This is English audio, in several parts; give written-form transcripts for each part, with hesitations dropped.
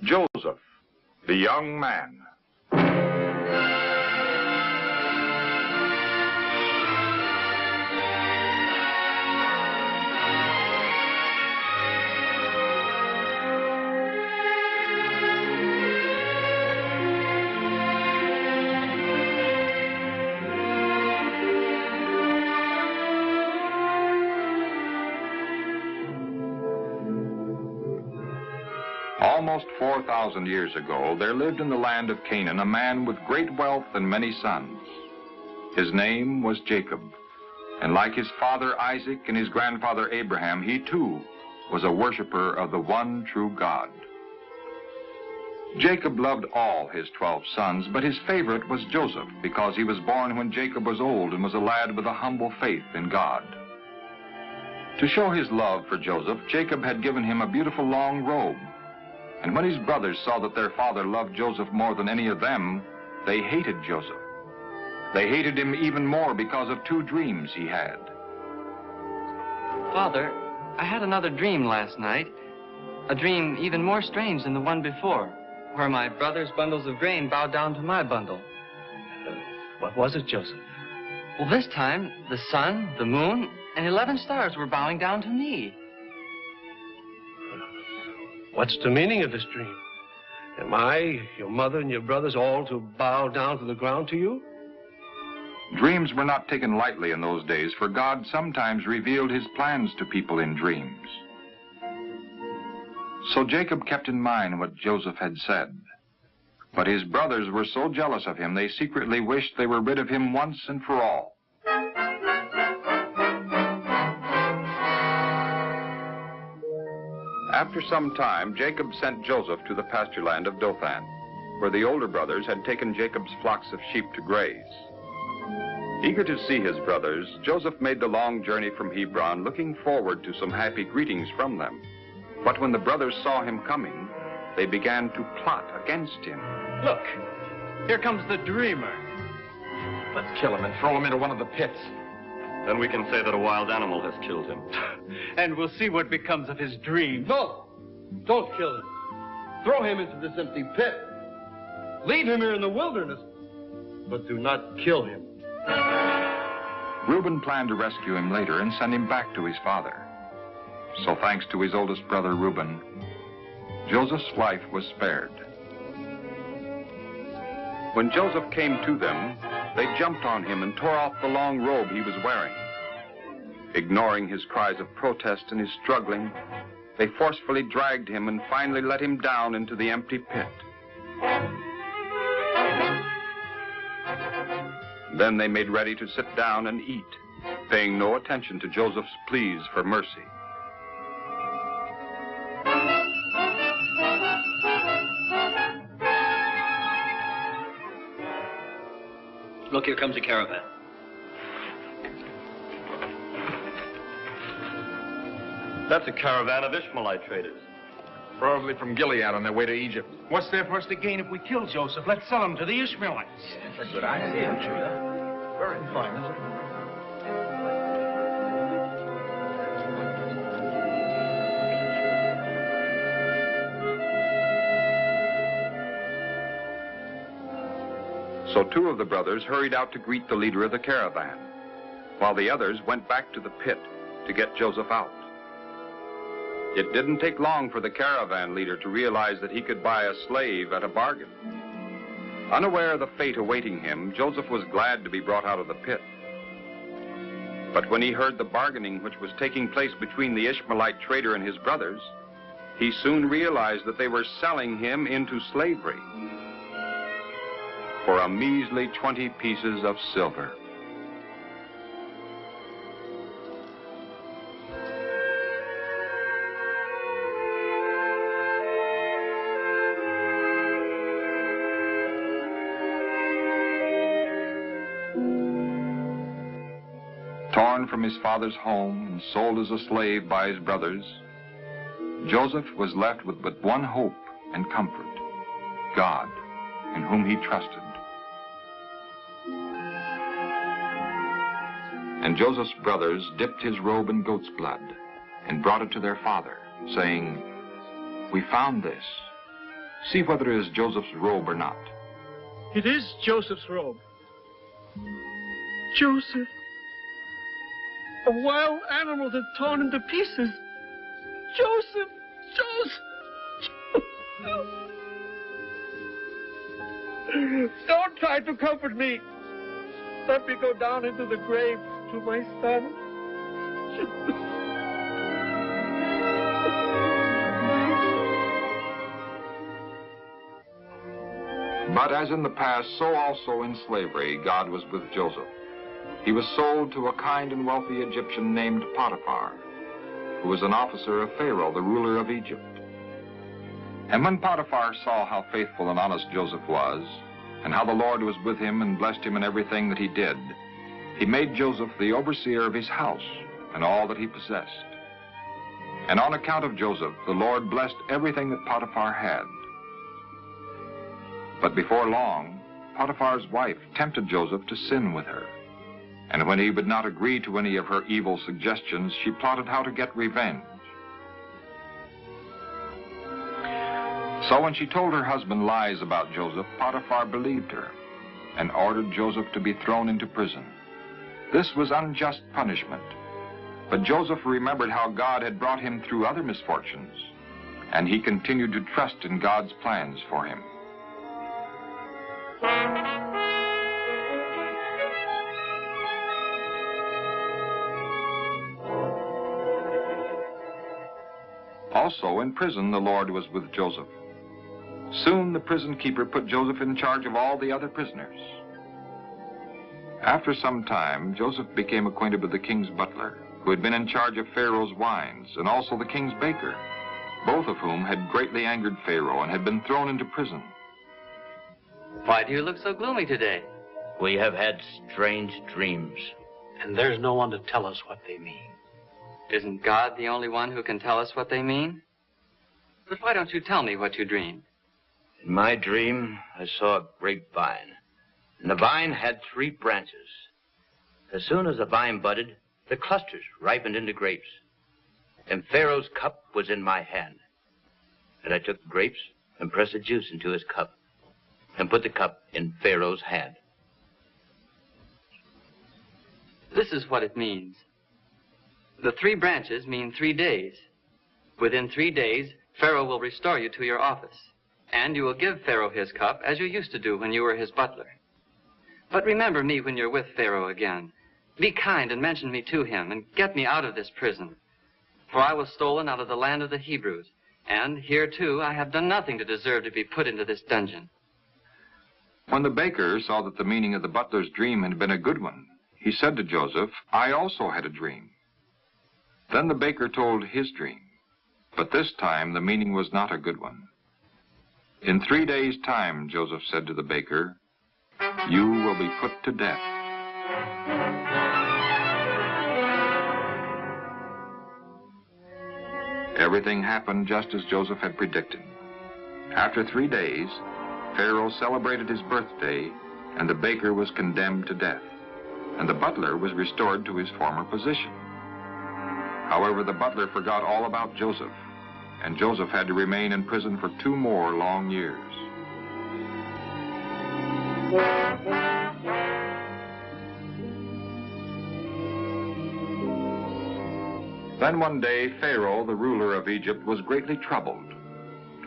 Joseph, the young man. Almost 4,000 years ago, there lived in the land of Canaan a man with great wealth and many sons. His name was Jacob, and like his father Isaac and his grandfather Abraham, he too was a worshiper of the one true God. Jacob loved all his 12 sons, but his favorite was Joseph because he was born when Jacob was old and was a lad with a humble faith in God. To show his love for Joseph, Jacob had given him a beautiful long robe. And when his brothers saw that their father loved Joseph more than any of them, they hated Joseph. They hated him even more because of 2 dreams he had. Father, I had another dream last night. A dream even more strange than the one before, where my brother's bundles of grain bowed down to my bundle. What was it, Joseph? Well, this time, the sun, the moon, and 11 stars were bowing down to me. What's the meaning of this dream? Am I, your mother, and your brothers all to bow down to the ground to you? Dreams were not taken lightly in those days, for God sometimes revealed his plans to people in dreams. So Jacob kept in mind what Joseph had said. But his brothers were so jealous of him, they secretly wished they were rid of him once and for all. After some time, Jacob sent Joseph to the pasture land of Dothan, where the older brothers had taken Jacob's flocks of sheep to graze. Eager to see his brothers, Joseph made the long journey from Hebron, looking forward to some happy greetings from them. But when the brothers saw him coming, they began to plot against him. Look, here comes the dreamer. Let's kill him and throw him into one of the pits. Then we can say that a wild animal has killed him. And we'll see what becomes of his dream. No, don't kill him. Throw him into this empty pit. Leave him here in the wilderness, but do not kill him. Reuben planned to rescue him later and send him back to his father. So thanks to his oldest brother Reuben, Joseph's life was spared. When Joseph came to them, they jumped on him and tore off the long robe he was wearing. Ignoring his cries of protest and his struggling, they forcefully dragged him and finally let him down into the empty pit. Then they made ready to sit down and eat, paying no attention to Joseph's pleas for mercy. Look, here comes a caravan. That's a caravan of Ishmaelite traders. Probably from Gilead on their way to Egypt. What's there for us to gain if we kill Joseph? Let's sell him to the Ishmaelites. That's a good idea, Judah. Very fine, isn't it? So 2 of the brothers hurried out to greet the leader of the caravan, while the others went back to the pit to get Joseph out. It didn't take long for the caravan leader to realize that he could buy a slave at a bargain. Unaware of the fate awaiting him, Joseph was glad to be brought out of the pit. But when he heard the bargaining which was taking place between the Ishmaelite trader and his brothers, he soon realized that they were selling him into slavery for a measly 20 pieces of silver. Torn from his father's home and sold as a slave by his brothers, Joseph was left with but one hope and comfort: God, in whom he trusted. And Joseph's brothers dipped his robe in goat's blood and brought it to their father, saying, "We found this. See whether it is Joseph's robe or not. It is Joseph's robe. Joseph. A wild animal that's torn into pieces. Joseph! Don't try to comfort me. Let me go down into the grave to my son. But as in the past, so also in slavery, God was with Joseph. He was sold to a kind and wealthy Egyptian named Potiphar, who was an officer of Pharaoh, the ruler of Egypt. And when Potiphar saw how faithful and honest Joseph was, and how the Lord was with him and blessed him in everything that he did, he made Joseph the overseer of his house and all that he possessed. And on account of Joseph, the Lord blessed everything that Potiphar had. But before long, Potiphar's wife tempted Joseph to sin with her. And when he would not agree to any of her evil suggestions, she plotted how to get revenge. So when she told her husband lies about Joseph, Potiphar believed her and ordered Joseph to be thrown into prison. This was unjust punishment. But Joseph remembered how God had brought him through other misfortunes, and he continued to trust in God's plans for him. Also in prison, the Lord was with Joseph. Soon the prison keeper put Joseph in charge of all the other prisoners. After some time, Joseph became acquainted with the king's butler, who had been in charge of Pharaoh's wines, and also the king's baker, both of whom had greatly angered Pharaoh and had been thrown into prison. Why do you look so gloomy today? We have had strange dreams. And there's no one to tell us what they mean. Isn't God the only one who can tell us what they mean? But why don't you tell me what you dreamed? In my dream, I saw a grapevine, and the vine had 3 branches. As soon as the vine budded, the clusters ripened into grapes. And Pharaoh's cup was in my hand. And I took the grapes and pressed the juice into his cup, and put the cup in Pharaoh's hand. This is what it means. The 3 branches mean 3 days. Within 3 days, Pharaoh will restore you to your office, and you will give Pharaoh his cup as you used to do when you were his butler. But remember me when you're with Pharaoh again. Be kind and mention me to him, and get me out of this prison. For I was stolen out of the land of the Hebrews, and here, too, I have done nothing to deserve to be put into this dungeon. When the baker saw that the meaning of the butler's dream had been a good one, he said to Joseph, "I also had a dream." Then the baker told his dream, but this time the meaning was not a good one. In 3 days' time, Joseph said to the baker, "You will be put to death." Everything happened just as Joseph had predicted. After 3 days, Pharaoh celebrated his birthday, and the baker was condemned to death, and the butler was restored to his former position. However, the butler forgot all about Joseph, and Joseph had to remain in prison for 2 more long years. Then one day, Pharaoh, the ruler of Egypt, was greatly troubled.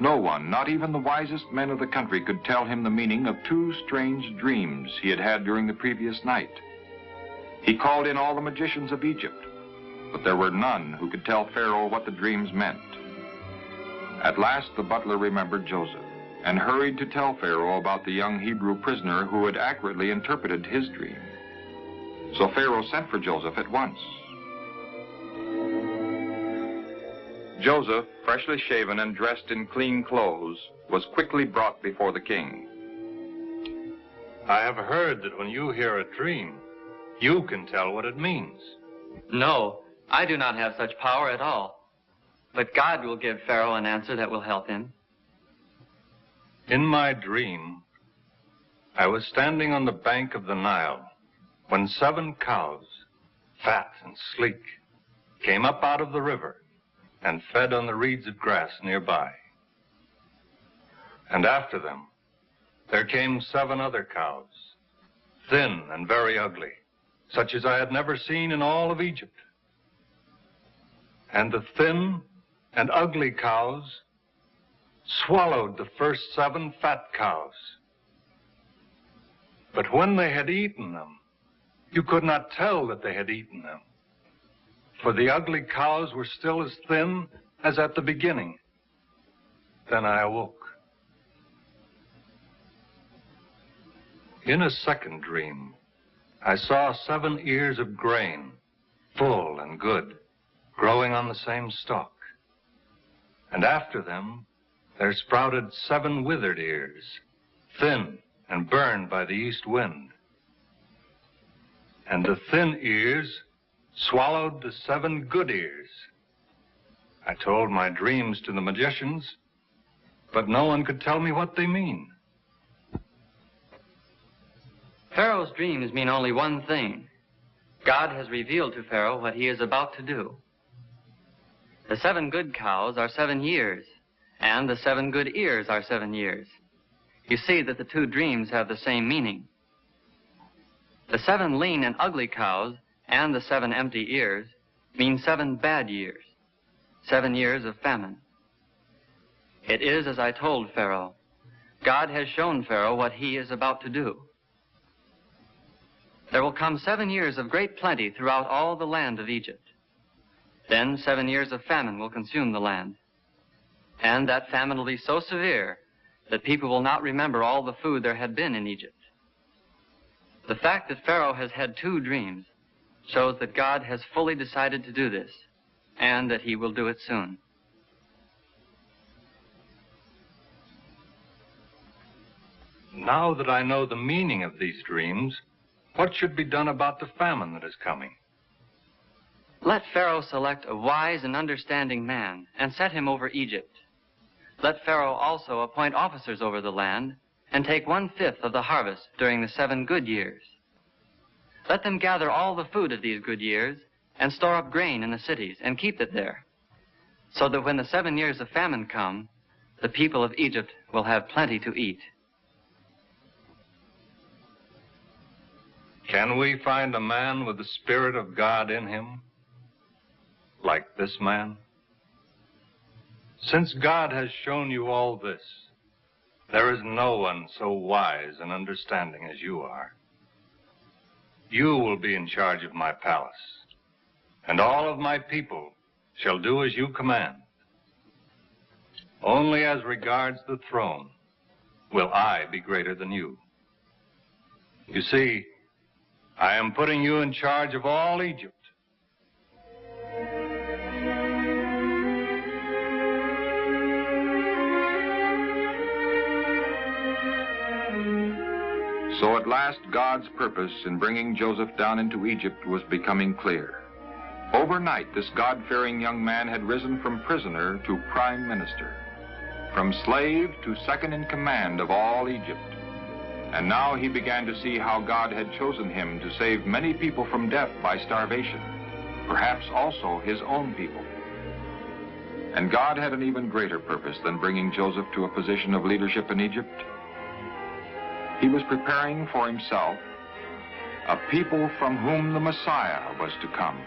No one, not even the wisest men of the country, could tell him the meaning of 2 strange dreams he had had during the previous night. He called in all the magicians of Egypt, but there were none who could tell Pharaoh what the dreams meant. At last, the butler remembered Joseph and hurried to tell Pharaoh about the young Hebrew prisoner who had accurately interpreted his dream. So Pharaoh sent for Joseph at once. Joseph, freshly shaven and dressed in clean clothes, was quickly brought before the king. I have heard that when you hear a dream, you can tell what it means. No, I do not have such power at all. But God will give Pharaoh an answer that will help him. In my dream, I was standing on the bank of the Nile when 7 cows, fat and sleek, came up out of the river and fed on the reeds of grass nearby. And after them, there came 7 other cows, thin and very ugly, such as I had never seen in all of Egypt. And the thin and ugly cows swallowed the first 7 fat cows. But when they had eaten them, you could not tell that they had eaten them, for the ugly cows were still as thin as at the beginning. Then I awoke. In a second dream, I saw 7 ears of grain, full and good, growing on the same stalk. And after them, there sprouted 7 withered ears, thin and burned by the east wind. And the thin ears swallowed the 7 good ears. I told my dreams to the magicians, but no one could tell me what they mean. Pharaoh's dreams mean only one thing. God has revealed to Pharaoh what he is about to do. The 7 good cows are 7 years, and the 7 good ears are 7 years. You see that the 2 dreams have the same meaning. The 7 lean and ugly cows and the 7 empty ears mean 7 bad years, 7 years of famine. It is as I told Pharaoh. God has shown Pharaoh what he is about to do. There will come 7 years of great plenty throughout all the land of Egypt. Then 7 years of famine will consume the land. And that famine will be so severe that people will not remember all the food there had been in Egypt. The fact that Pharaoh has had 2 dreams shows that God has fully decided to do this, and that he will do it soon. Now that I know the meaning of these dreams, what should be done about the famine that is coming? Let Pharaoh select a wise and understanding man and set him over Egypt. Let Pharaoh also appoint officers over the land and take 1/5 of the harvest during the 7 good years. Let them gather all the food of these good years and store up grain in the cities and keep it there, so that when the 7 years of famine come, the people of Egypt will have plenty to eat. Can we find a man with the Spirit of God in him, like this man? Since God has shown you all this, there is no one so wise and understanding as you are. You will be in charge of my palace, and all of my people shall do as you command. Only as regards the throne will I be greater than you. You see, I am putting you in charge of all Egypt. So at last God's purpose in bringing Joseph down into Egypt was becoming clear. Overnight, this God-fearing young man had risen from prisoner to prime minister, from slave to second in command of all Egypt. And now he began to see how God had chosen him to save many people from death by starvation, perhaps also his own people. And God had an even greater purpose than bringing Joseph to a position of leadership in Egypt. He was preparing for himself a people from whom the Messiah was to come.